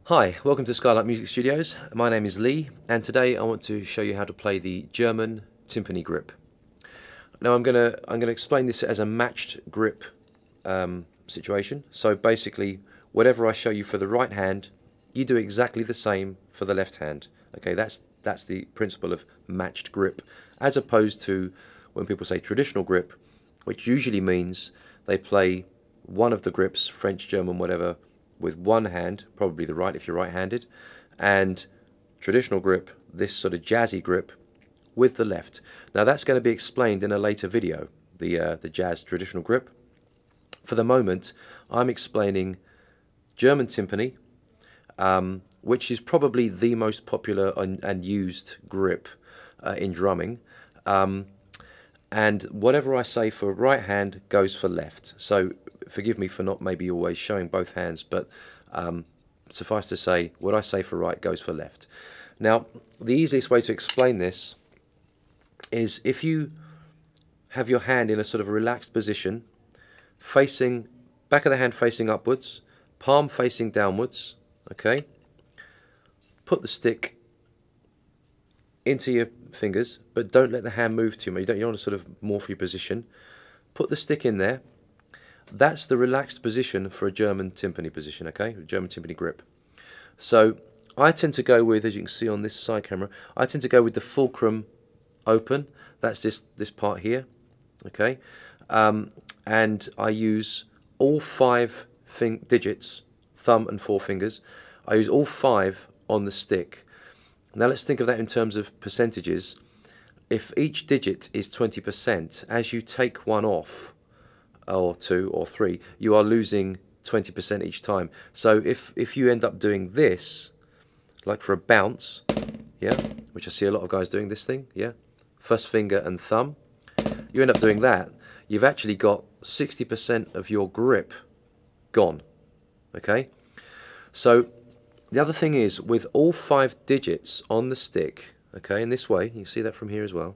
Hi, welcome to Skylight Music Studios. My name is Lee, and today I want to show you how to play the German Timpani grip. Now I'm gonna explain this as a matched grip situation. So basically, whatever I show you for the right hand, you do exactly the same for the left hand. Okay, that's the principle of matched grip, as opposed to when people say traditional grip, which usually means they play one of the grips, French, German, whatever, with one hand, probably the right if you're right-handed, and traditional grip, this sort of jazzy grip, with the left. Now that's going to be explained in a later video, the jazz traditional grip. For the moment, I'm explaining German timpani, which is probably the most popular and used grip in drumming. And whatever I say for right hand goes for left. So forgive me for not maybe always showing both hands, but suffice to say, what I say for right goes for left. Now, the easiest way to explain this is if you have your hand in a sort of a relaxed position, facing, back of the hand facing upwards, palm facing downwards, okay? Put the stick into your fingers, but don't let the hand move too much. You don't want to sort of morph your position. Put the stick in there. That's the relaxed position for a German timpani position, okay? A German timpani grip. So I tend to go with, as you can see on this side camera, I tend to go with the fulcrum open. That's this part here, okay? And I use all five digits, thumb and forefingers. I use all five on the stick. Now let's think of that in terms of percentages. If each digit is 20%, as you take one off, or two or three, you are losing 20% each time. So if you end up doing this, like for a bounce, yeah, which I see a lot of guys doing this thing, yeah, first finger and thumb, you end up doing that, you've actually got 60% of your grip gone, okay? So the other thing is, with all five digits on the stick, okay, in this way, you can see that from here as well,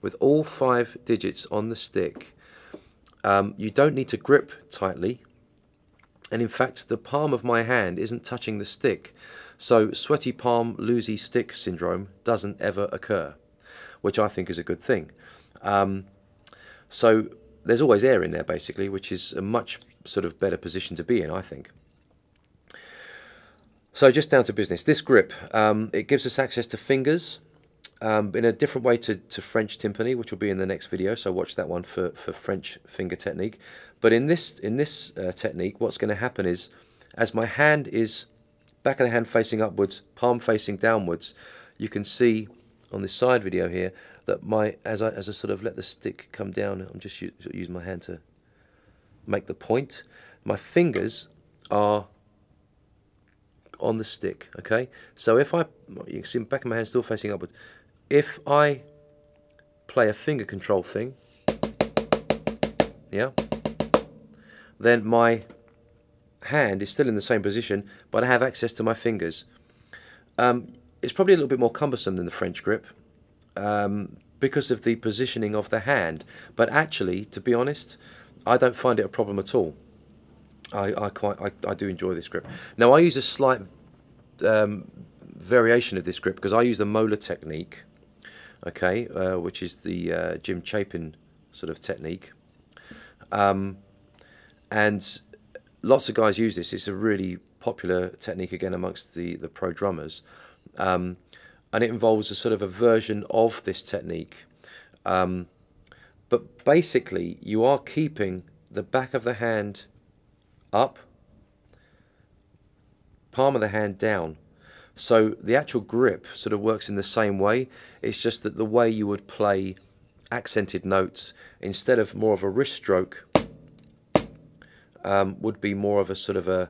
with all five digits on the stick, you don't need to grip tightly, and in fact the palm of my hand isn't touching the stick, so sweaty palm, loosey stick syndrome doesn't ever occur, which I think is a good thing. So there's always air in there basically, which is a much sort of better position to be in, I think. So just down to business, this grip, it gives us access to fingers, in a different way to French timpani, which will be in the next video, so watch that one for French finger technique. But in this technique, what's going to happen is, as my hand is back of the hand facing upwards, palm facing downwards, you can see on this side video here that as I sort of let the stick come down, I'm just using my hand to make the point, my fingers are on the stick, okay? So if you can see the back of my hand still facing upwards, if I play a finger control thing, yeah, then my hand is still in the same position, but I have access to my fingers. It's probably a little bit more cumbersome than the French grip because of the positioning of the hand, but actually, to be honest, I don't find it a problem at all. I do enjoy this grip. Now I use a slight variation of this grip because I use the molar technique, okay, which is the Jim Chapin sort of technique, and lots of guys use this. It's a really popular technique again amongst the pro drummers, and it involves a sort of a version of this technique, but basically you are keeping the back of the hand up, palm of the hand down. So the actual grip sort of works in the same way. It's just that the way you would play accented notes, instead of more of a wrist stroke, would be more of a sort of a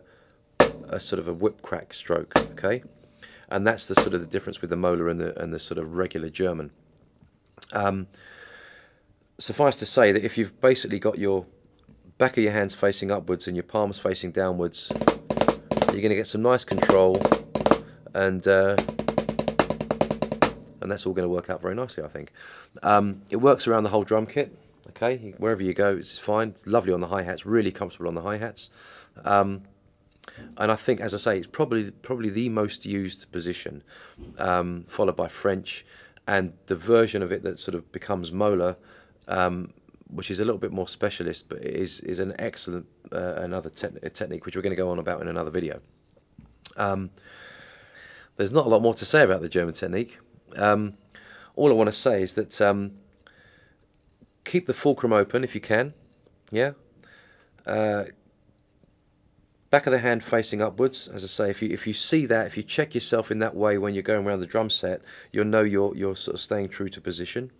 whip crack stroke, okay? And that's the sort of the difference with the molar and the sort of regular German. Suffice to say that if you've basically got your back of your hands facing upwards and your palms facing downwards, you're going to get some nice control, and that's all going to work out very nicely, I think. It works around the whole drum kit, okay? Wherever you go, it's fine. It's lovely on the hi-hats, really comfortable on the hi-hats. And I think, as I say, it's probably the most used position, followed by French, and the version of it that sort of becomes molar, which is a little bit more specialist, but it is an excellent another technique which we're going to go on about in another video. There's not a lot more to say about the German technique. All I want to say is that keep the fulcrum open if you can, yeah. Back of the hand facing upwards. As I say, if you see that, if you check yourself in that way when you're going around the drum set, you'll know you're sort of staying true to position.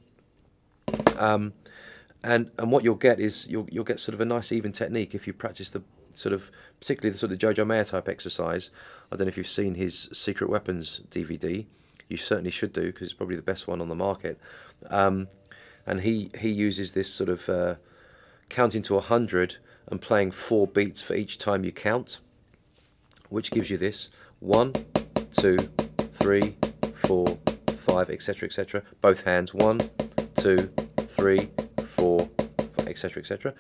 And what you'll get is you'll get sort of a nice even technique if you practice the sort of, particularly the sort of Jojo Mayer type exercise. I don't know if you've seen his Secret Weapons DVD. You certainly should do, because it's probably the best one on the market. And he uses this sort of counting to 100 and playing 4 beats for each time you count, which gives you this 1, 2, 3, 4, 5, etc., etc. Both hands, 1, 2, 3, 4, etc., etc.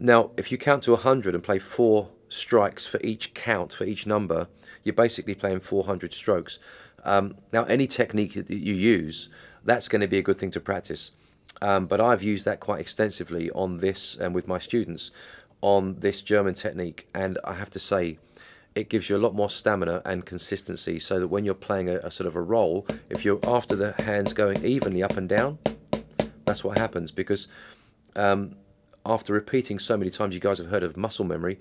Now, if you count to 100 and play 4 strikes for each count, for each number, you're basically playing 400 strokes. Now, any technique that you use, that's going to be a good thing to practice. But I've used that quite extensively on this and with my students on this German technique, and I have to say it gives you a lot more stamina and consistency, so that when you're playing a sort of a roll, if you're after the hands going evenly up and down, that's what happens. Because after repeating so many times, you guys have heard of muscle memory,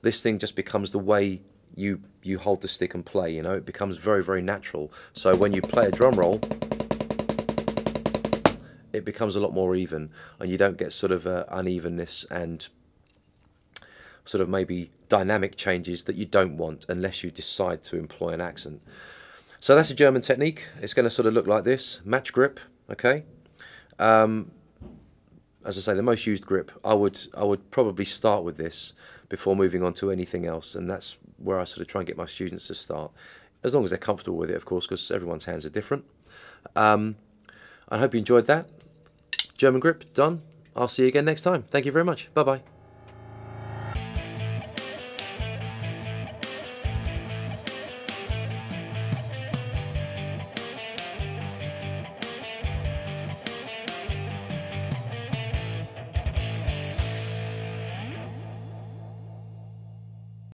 this thing just becomes the way you hold the stick and play, you know. It becomes very, very natural. So when you play a drum roll, it becomes a lot more even, and you don't get sort of unevenness and sort of maybe dynamic changes that you don't want unless you decide to employ an accent. So that's a German technique. It's going to sort of look like this: match grip, okay. As I say, the most used grip. I would probably start with this before moving on to anything else, and that's where I sort of try and get my students to start, as long as they're comfortable with it, of course, because everyone's hands are different. I hope you enjoyed that. German grip done. I'll see you again next time. Thank you very much. Bye bye.